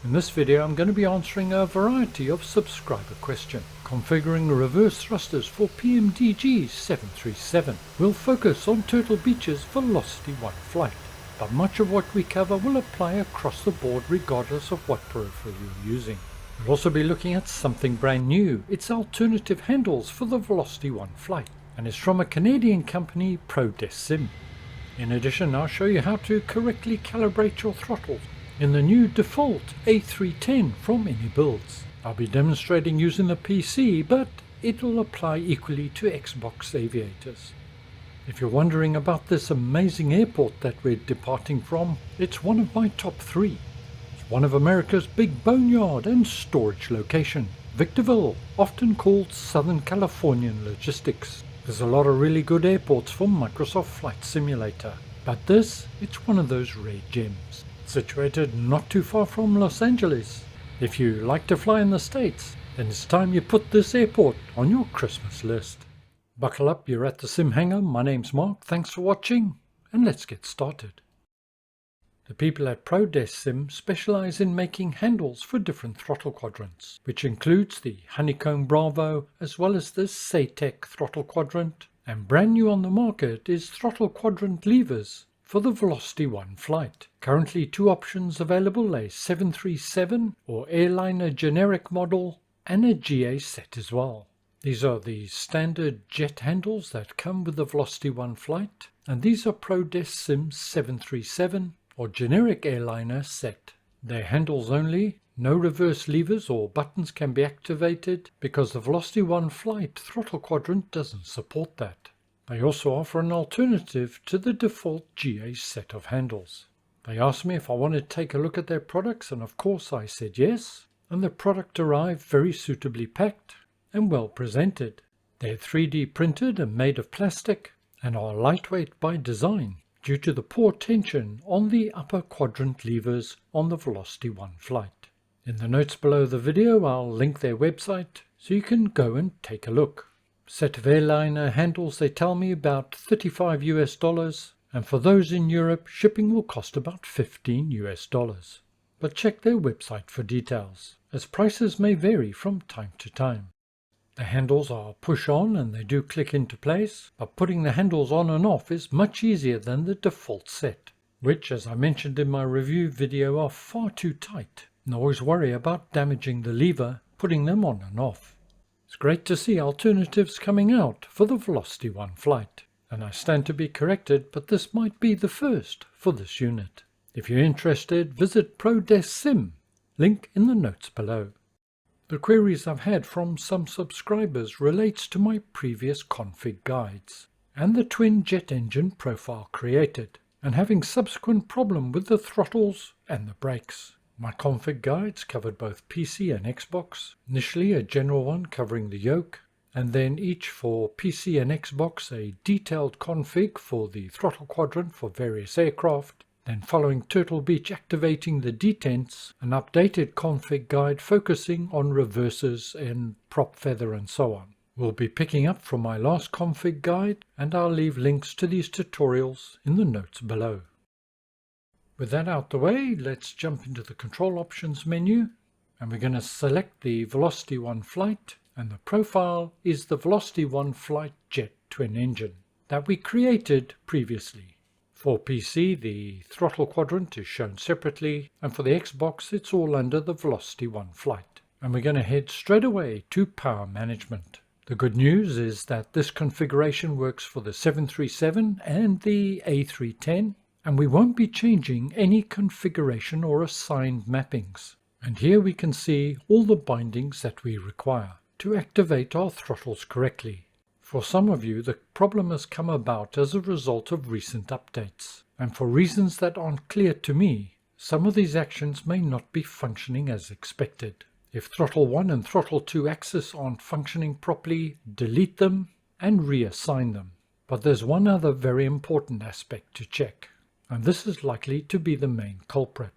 In this video I'm going to be answering a variety of subscriber questions. Configuring reverse thrusters for PMDG 737. We'll focus on Turtle Beach's VelocityOne Flight, but much of what we cover will apply across the board regardless of what peripheral you're using. We'll also be looking at something brand new. It's alternative handles for the VelocityOne Flight, and it's from a Canadian company, ProDeskSim. In addition, I'll show you how to correctly calibrate your throttles in the new default A310 from iniBuilds. I'll be demonstrating using the PC, but it'll apply equally to Xbox aviators. If you're wondering about this amazing airport that we're departing from, it's one of my top 3. It's one of America's big boneyard and storage location, Victorville, often called Southern Californian logistics. There's a lot of really good airports for Microsoft Flight Simulator, but it's one of those rare gems. Situated not too far from Los Angeles. If you like to fly in the States, then it's time you put this airport on your Christmas list. Buckle up, you're at the Simhanger. My name's Mark, thanks for watching, and let's get started. The people at ProDeskSim specialize in making handles for different throttle quadrants, which includes the Honeycomb Bravo as well as the SATEC throttle quadrant, and brand new on the market is throttle quadrant levers for the VelocityOne Flight. Currently 2 options available, a 737 or airliner generic model and a GA set as well. These are the standard jet handles that come with the VelocityOne Flight, and these are ProDeskSim 737 or generic airliner set. They're handles only, no reverse levers or buttons can be activated because the VelocityOne Flight throttle quadrant doesn't support that. They also offer an alternative to the default GA set of handles. They asked me if I wanted to take a look at their products, and of course I said yes, and the product arrived very suitably packed and well presented. They're 3D printed and made of plastic and are lightweight by design due to the poor tension on the upper quadrant levers on the VelocityOne Flight. In the notes below the video I'll link their website so you can go and take a look. Set of airliner handles, they tell me, about $35 US, and for those in Europe shipping will cost about $15 US. But check their website for details, as prices may vary from time to time. The handles are push on and they do click into place, but putting the handles on and off is much easier than the default set, which, as I mentioned in my review video, are far too tight, and always worry about damaging the lever putting them on and off. It's great to see alternatives coming out for the VelocityOne Flight, and I stand to be corrected, but this might be the first for this unit. If you're interested, visit ProDeskSim, link in the notes below. The queries I've had from some subscribers relates to my previous config guides and the twin jet engine profile created, and having subsequent problem with the throttles and the brakes. My config guides covered both PC and Xbox, initially a general one covering the yoke, and then each for PC and Xbox a detailed config for the throttle quadrant for various aircraft, then following Turtle Beach activating the detents, an updated config guide focusing on reverses and prop feather and so on. We'll be picking up from my last config guide, and I'll leave links to these tutorials in the notes below. With that out the way, let's jump into the control options menu, and we're going to select the VelocityOne Flight, and the profile is the VelocityOne Flight Jet twin engine that we created previously. For PC, the throttle quadrant is shown separately, and for the Xbox it's all under the VelocityOne Flight. And we're going to head straight away to power management. The good news is that this configuration works for the 737 and the A310, and we won't be changing any configuration or assigned mappings. And here we can see all the bindings that we require to activate our throttles correctly. For some of you, the problem has come about as a result of recent updates, and for reasons that aren't clear to me, some of these actions may not be functioning as expected. If throttle 1 and throttle 2 axis aren't functioning properly, delete them and reassign them. But there's one other very important aspect to check, and this is likely to be the main culprit.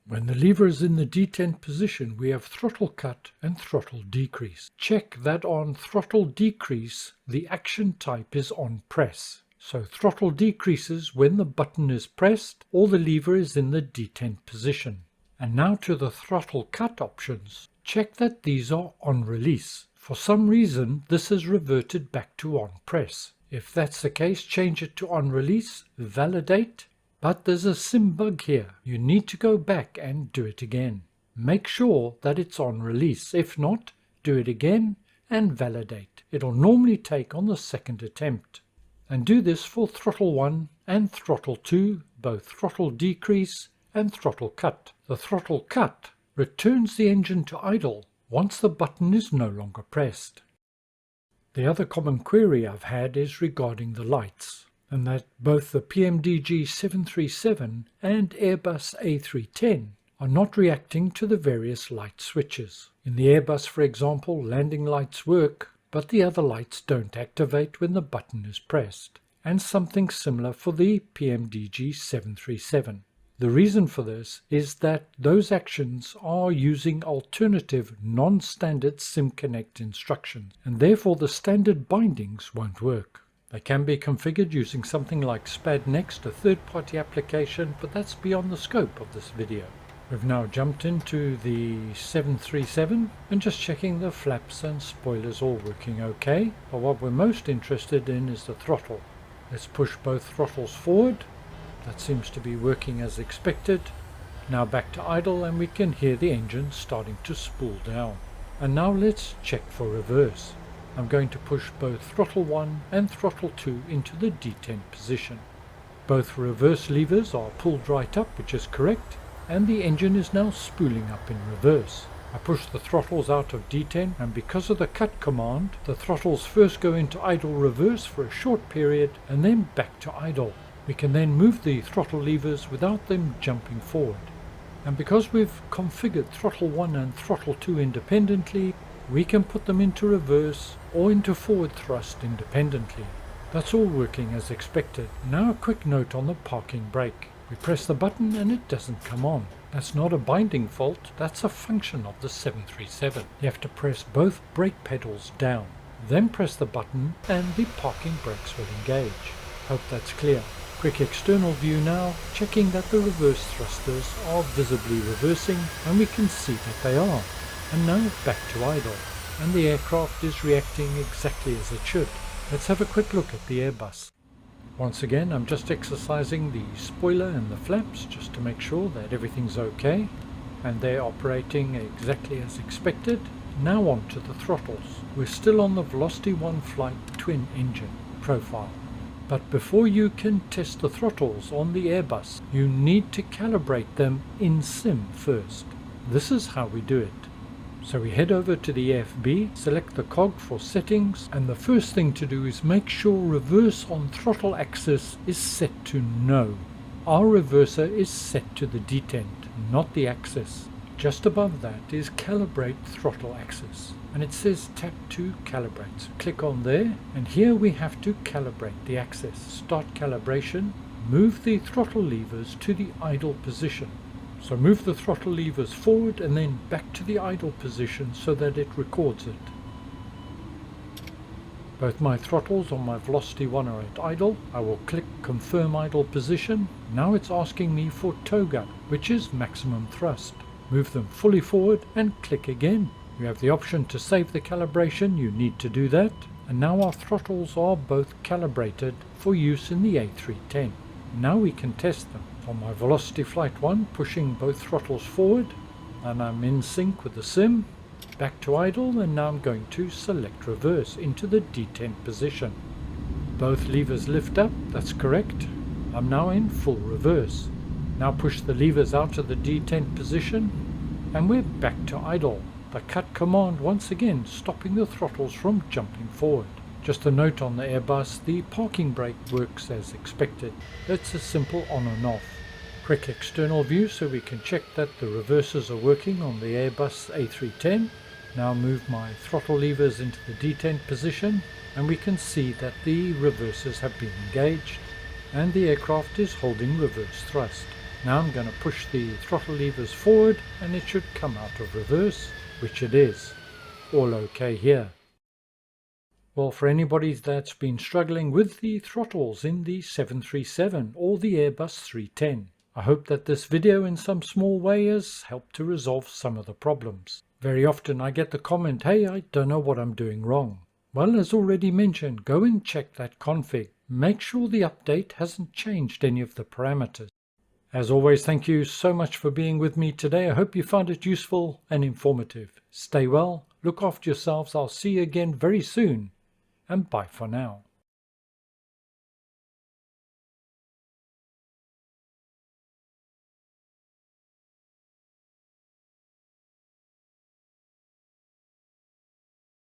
When the lever is in the detent position, we have throttle cut and throttle decrease. Check that on throttle decrease, the action type is on press. So throttle decreases when the button is pressed or the lever is in the detent position. And now to the throttle cut options. Check that these are on release. For some reason this has reverted back to on press. If that's the case, change it to on release, validate. But there's a sim bug here. You need to go back and do it again. Make sure that it's on release. If not, do it again and validate. It'll normally take on the second attempt. And do this for throttle 1 and throttle 2, both throttle decrease and throttle cut. The throttle cut returns the engine to idle once the button is no longer pressed. The other common query I've had is regarding the lights, and that both the PMDG 737 and Airbus A310 are not reacting to the various light switches. In the Airbus, for example, landing lights work, but the other lights don't activate when the button is pressed, and something similar for the PMDG 737. The reason for this is that those actions are using alternative non-standard SimConnect instructions, and therefore the standard bindings won't work. They can be configured using something like SpadNext, a third-party application, but that's beyond the scope of this video. We've now jumped into the 737 and just checking the flaps and spoilers all working okay, but what we're most interested in is the throttle. Let's push both throttles forward. That seems to be working as expected. Now back to idle and we can hear the engine starting to spool down. And now let's check for reverse. I'm going to push both throttle 1 and throttle 2 into the detent position. Both reverse levers are pulled right up, which is correct, and the engine is now spooling up in reverse. I push the throttles out of detent, and because of the cut command, the throttles first go into idle reverse for a short period and then back to idle. We can then move the throttle levers without them jumping forward. And because we've configured throttle 1 and throttle 2 independently, we can put them into reverse or into forward thrust independently. That's all working as expected. Now a quick note on the parking brake. We press the button and it doesn't come on. That's not a binding fault, that's a function of the 737. You have to press both brake pedals down, then press the button and the parking brakes will engage. Hope that's clear. Quick external view now, checking that the reverse thrusters are visibly reversing, and we can see that they are. And now back to idle, and the aircraft is reacting exactly as it should. Let's have a quick look at the Airbus. Once again, I'm just exercising the spoiler and the flaps just to make sure that everything's okay, and they're operating exactly as expected. Now on to the throttles. We're still on the VelocityOne Flight twin engine profile. But before you can test the throttles on the Airbus, you need to calibrate them in sim first. This is how we do it. So we head over to the AFB, select the cog for settings, and the first thing to do is make sure reverse on throttle axis is set to no. Our reverser is set to the detent, not the axis. Just above that is calibrate throttle axis, and it says tap to calibrate. So click on there, and here we have to calibrate the axis. Start calibration, move the throttle levers to the idle position. So move the throttle levers forward and then back to the idle position so that it records it. Both my throttles on my VelocityOne are at idle. I will click confirm idle position. Now it's asking me for tow gun, which is maximum thrust. Move them fully forward and click again. You have the option to save the calibration, you need to do that. And now our throttles are both calibrated for use in the A310. Now we can test them. On my Velocity Flight 1, pushing both throttles forward, and I'm in sync with the sim. Back to idle, and now I'm going to select reverse into the detent position. Both levers lift up, that's correct. I'm now in full reverse. Now push the levers out of the detent position, and we're back to idle. The cut command once again stopping the throttles from jumping forward. Just a note on the Airbus, the parking brake works as expected. It's a simple on and off. Quick external view so we can check that the reversers are working on the Airbus A310. Now move my throttle levers into the detent position, and we can see that the reversers have been engaged and the aircraft is holding reverse thrust. Now I'm going to push the throttle levers forward and it should come out of reverse, which it is. All okay here. Well, for anybody that's been struggling with the throttles in the 737 or the Airbus 310, I hope that this video in some small way has helped to resolve some of the problems. Very often I get the comment, hey, I don't know what I'm doing wrong. Well, as already mentioned, go and check that config. Make sure the update hasn't changed any of the parameters. As always, thank you so much for being with me today. I hope you found it useful and informative. Stay well, look after yourselves. I'll see you again very soon, and bye for now.